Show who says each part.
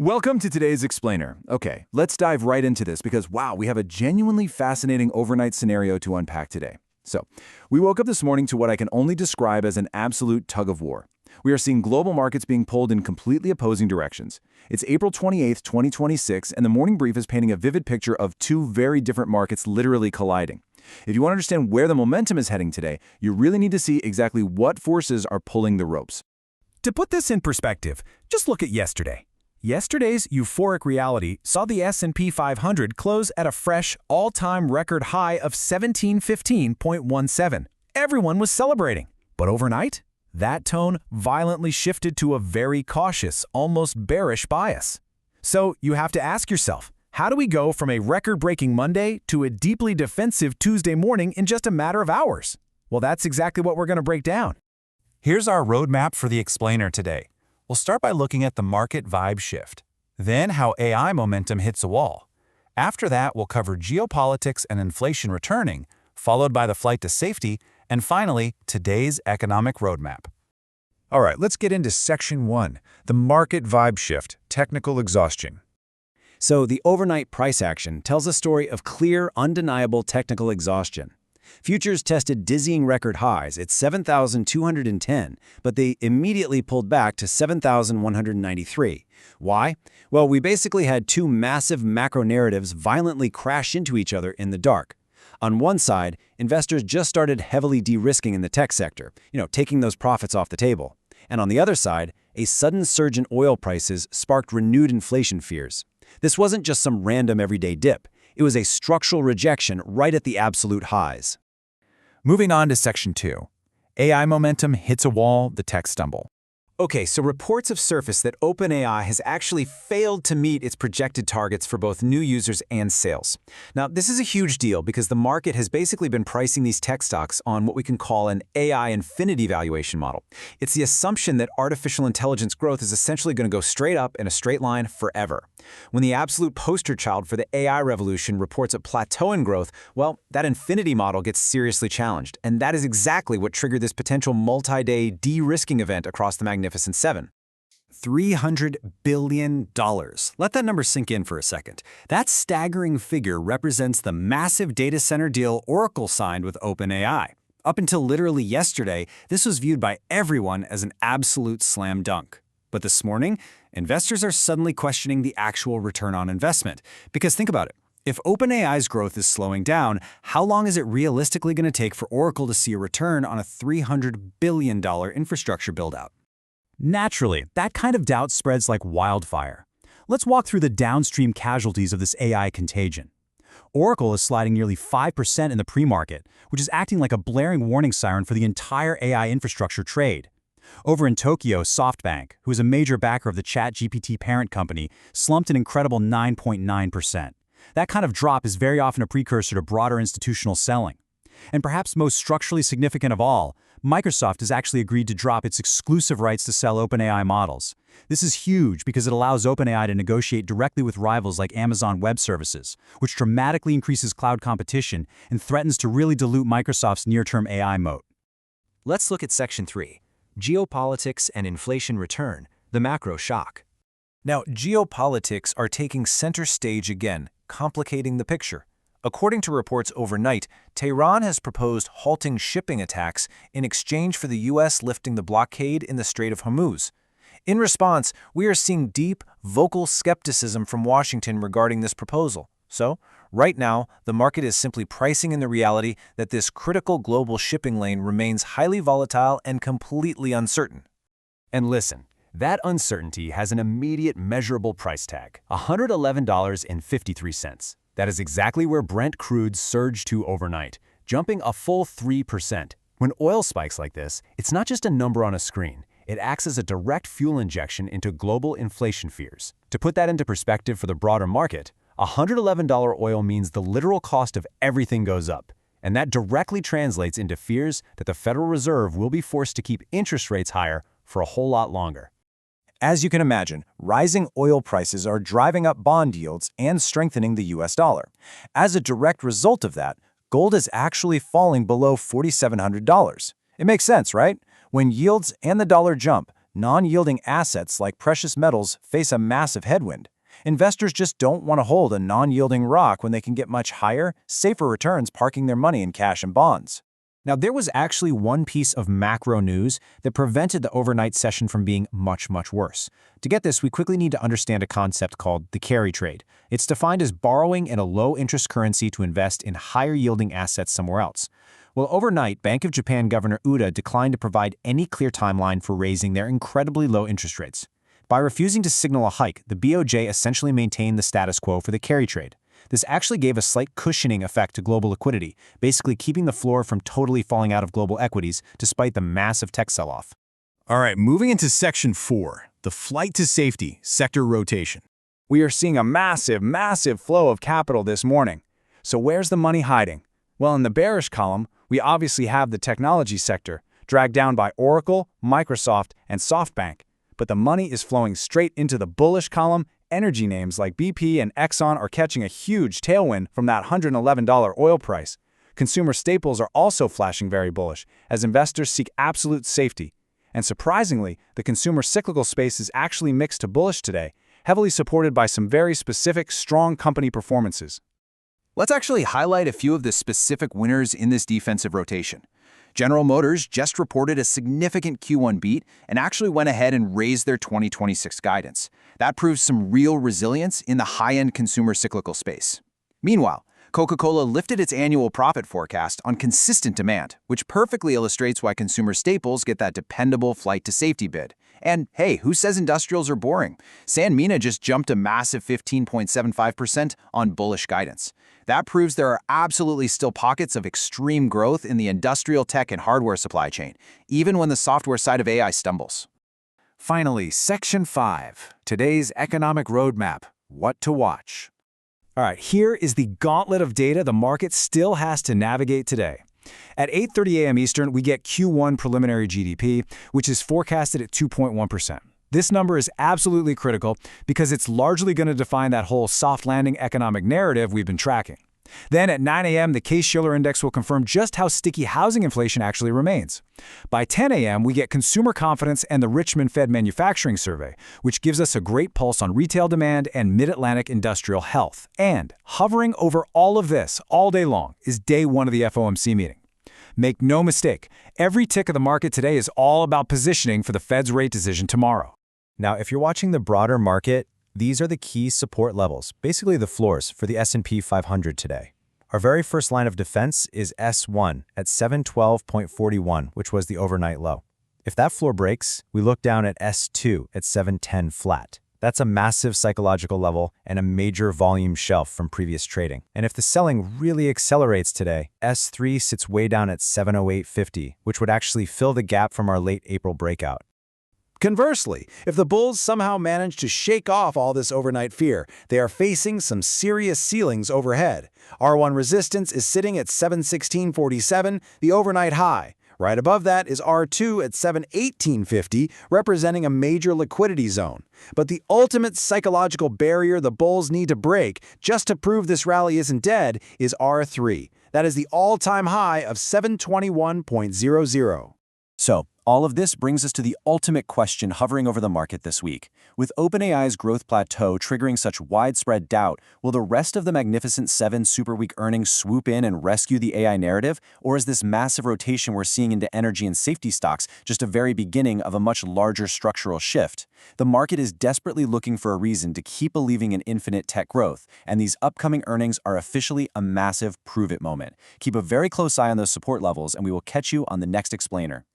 Speaker 1: Welcome to today's Explainer. Okay, let's dive right into this because, wow, we have a genuinely fascinating overnight scenario to unpack today. So, we woke up this morning to what I can only describe as an absolute tug of war. We are seeing global markets being pulled in completely opposing directions. It's April 28th, 2026, and the morning brief is painting a vivid picture of two very different markets literally colliding. If you want to understand where the momentum is heading today, you really need to see exactly what forces are pulling the ropes.
Speaker 2: To put this in perspective, just look at yesterday. Yesterday's euphoric reality saw the S&P 500 close at a fresh, all-time record high of 1715.17. Everyone was celebrating. But overnight, that tone violently shifted to a very cautious, almost bearish bias. So you have to ask yourself, how do we go from a record-breaking Monday to a deeply defensive Tuesday morning in just a matter of hours? Well, that's exactly what we're going to break down.
Speaker 3: Here's our roadmap for the Explainer today. We'll start by looking at the market vibe shift, then how AI momentum hits a wall. After that, we'll cover geopolitics and inflation returning, followed by the flight to safety, and finally, today's economic roadmap.
Speaker 4: All right, let's get into Section 1, the market vibe shift, technical exhaustion.
Speaker 5: So the overnight price action tells a story of clear, undeniable technical exhaustion. Futures tested dizzying record highs at 7,210, but they immediately pulled back to 7,193. Why? Well, we basically had two massive macro narratives violently crash into each other in the dark. On one side, investors just started heavily de-risking in the tech sector, taking those profits off the table. And on the other side, a sudden surge in oil prices sparked renewed inflation fears. This wasn't just some random everyday dip. It was a structural rejection right at the absolute highs.
Speaker 3: Moving on to Section 2. AI momentum hits a wall, the tech stumble.
Speaker 2: Okay, so reports have surfaced that OpenAI has actually failed to meet its projected targets for both new users and sales. Now, this is a huge deal because the market has basically been pricing these tech stocks on what we can call an AI infinity valuation model. It's the assumption that artificial intelligence growth is essentially going to go straight up in a straight line forever. When the absolute poster child for the AI revolution reports a plateau in growth, well, that infinity model gets seriously challenged, and that is exactly what triggered this potential multi-day de-risking event across the Magnificent Seven.
Speaker 5: $300 billion. Let that number sink in for a second. That staggering figure represents the massive data center deal Oracle signed with OpenAI. Up until literally yesterday, this was viewed by everyone as an absolute slam dunk. But this morning, investors are suddenly questioning the actual return on investment. Because think about it. If OpenAI's growth is slowing down, how long is it realistically going to take for Oracle to see a return on a $300 billion infrastructure build-out?
Speaker 2: Naturally, that kind of doubt spreads like wildfire. Let's walk through the downstream casualties of this AI contagion. Oracle is sliding nearly 5% in the pre-market, which is acting like a blaring warning siren for the entire AI infrastructure trade. Over in Tokyo, SoftBank, who is a major backer of the ChatGPT parent company, slumped an incredible 9.9%. That kind of drop is very often a precursor to broader institutional selling. And perhaps most structurally significant of all, Microsoft has actually agreed to drop its exclusive rights to sell OpenAI models. This is huge because it allows OpenAI to negotiate directly with rivals like Amazon Web Services, which dramatically increases cloud competition and threatens to really dilute Microsoft's near-term AI moat.
Speaker 6: Let's look at Section 3, Geopolitics and Inflation Return, the Macro Shock. Now, geopolitics are taking center stage again, complicating the picture. According to reports overnight, Tehran has proposed halting shipping attacks in exchange for the U.S. lifting the blockade in the Strait of Hormuz. In response, we are seeing deep, vocal skepticism from Washington regarding this proposal. So, right now, the market is simply pricing in the reality that this critical global shipping lane remains highly volatile and completely uncertain.
Speaker 2: And listen, that uncertainty has an immediate measurable price tag, $111.53. That is exactly where Brent crude surged to overnight, jumping a full 3%. When oil spikes like this, it's not just a number on a screen. It acts as a direct fuel injection into global inflation fears. To put that into perspective for the broader market, $111 oil means the literal cost of everything goes up. And that directly translates into fears that the Federal Reserve will be forced to keep interest rates higher for a whole lot longer.
Speaker 4: As you can imagine, rising oil prices are driving up bond yields and strengthening the US dollar. As a direct result of that, gold is actually falling below $4,700. It makes sense, right? When yields and the dollar jump, non-yielding assets like precious metals face a massive headwind. Investors just don't want to hold a non-yielding rock when they can get much higher, safer returns parking their money in cash and bonds.
Speaker 6: Now, there was actually one piece of macro news that prevented the overnight session from being much, much worse. To get this, we quickly need to understand a concept called the carry trade. It's defined as borrowing in a low-interest currency to invest in higher-yielding assets somewhere else. Well, overnight, Bank of Japan Governor Uda declined to provide any clear timeline for raising their incredibly low interest rates. By refusing to signal a hike, the BOJ essentially maintained the status quo for the carry trade. This actually gave a slight cushioning effect to global liquidity, basically keeping the floor from totally falling out of global equities despite the massive tech sell-off.
Speaker 1: All right, moving into Section 4, the flight to safety, sector rotation.
Speaker 5: We are seeing a massive flow of capital this morning. So where's the money hiding? Well, in the bearish column, we obviously have the technology sector, dragged down by Oracle, Microsoft, and SoftBank. But the money is flowing straight into the bullish column. Energy names like BP and Exxon are catching a huge tailwind from that $111 oil price. Consumer staples are also flashing very bullish as investors seek absolute safety. And surprisingly, the consumer cyclical space is actually mixed to bullish today, heavily supported by some very specific, strong company performances.
Speaker 1: Let's actually highlight a few of the specific winners in this defensive rotation. General Motors just reported a significant Q1 beat and actually went ahead and raised their 2026 guidance. That proves some real resilience in the high-end consumer cyclical space. Meanwhile, Coca-Cola lifted its annual profit forecast on consistent demand, which perfectly illustrates why consumer staples get that dependable flight to safety bid. And hey, who says industrials are boring? Sanmina just jumped a massive 15.75% on bullish guidance. That proves there are absolutely still pockets of extreme growth in the industrial tech and hardware supply chain, even when the software side of AI stumbles.
Speaker 5: Finally, Section 5, today's economic roadmap, what to watch. All right, here is the gauntlet of data the market still has to navigate today. At 8:30 a.m. Eastern, we get Q1 preliminary GDP, which is forecasted at 2.1%. This number is absolutely critical because it's largely going to define that whole soft landing economic narrative we've been tracking. Then at 9 a.m., the Case-Shiller Index will confirm just how sticky housing inflation actually remains. By 10 a.m., we get consumer confidence and the Richmond Fed Manufacturing Survey, which gives us a great pulse on retail demand and Mid-Atlantic industrial health. And hovering over all of this all day long is day one of the FOMC meeting. Make no mistake, every tick of the market today is all about positioning for the Fed's rate decision tomorrow.
Speaker 6: Now, if you're watching the broader market, these are the key support levels, basically the floors for the S&P 500 today. Our very first line of defense is S1 at 712.41, which was the overnight low. If that floor breaks, we look down at S2 at 710 flat. That's a massive psychological level and a major volume shelf from previous trading. And if the selling really accelerates today, S3 sits way down at 708.50, which would actually fill the gap from our late April breakout.
Speaker 5: Conversely, if the bulls somehow manage to shake off all this overnight fear, they are facing some serious ceilings overhead. R1 resistance is sitting at 716.47, the overnight high. Right above that is R2 at 718.50, representing a major liquidity zone. But the ultimate psychological barrier the bulls need to break just to prove this rally isn't dead is R3. That is the all-time high of 721.00.
Speaker 4: So, all of this brings us to the ultimate question hovering over the market this week. With OpenAI's growth plateau triggering such widespread doubt, will the rest of the Magnificent Seven superweek earnings swoop in and rescue the AI narrative? Or is this massive rotation we're seeing into energy and safety stocks just a very beginning of a much larger structural shift? The market is desperately looking for a reason to keep believing in infinite tech growth, and these upcoming earnings are officially a massive prove-it moment. Keep a very close eye on those support levels, and we will catch you on the next explainer.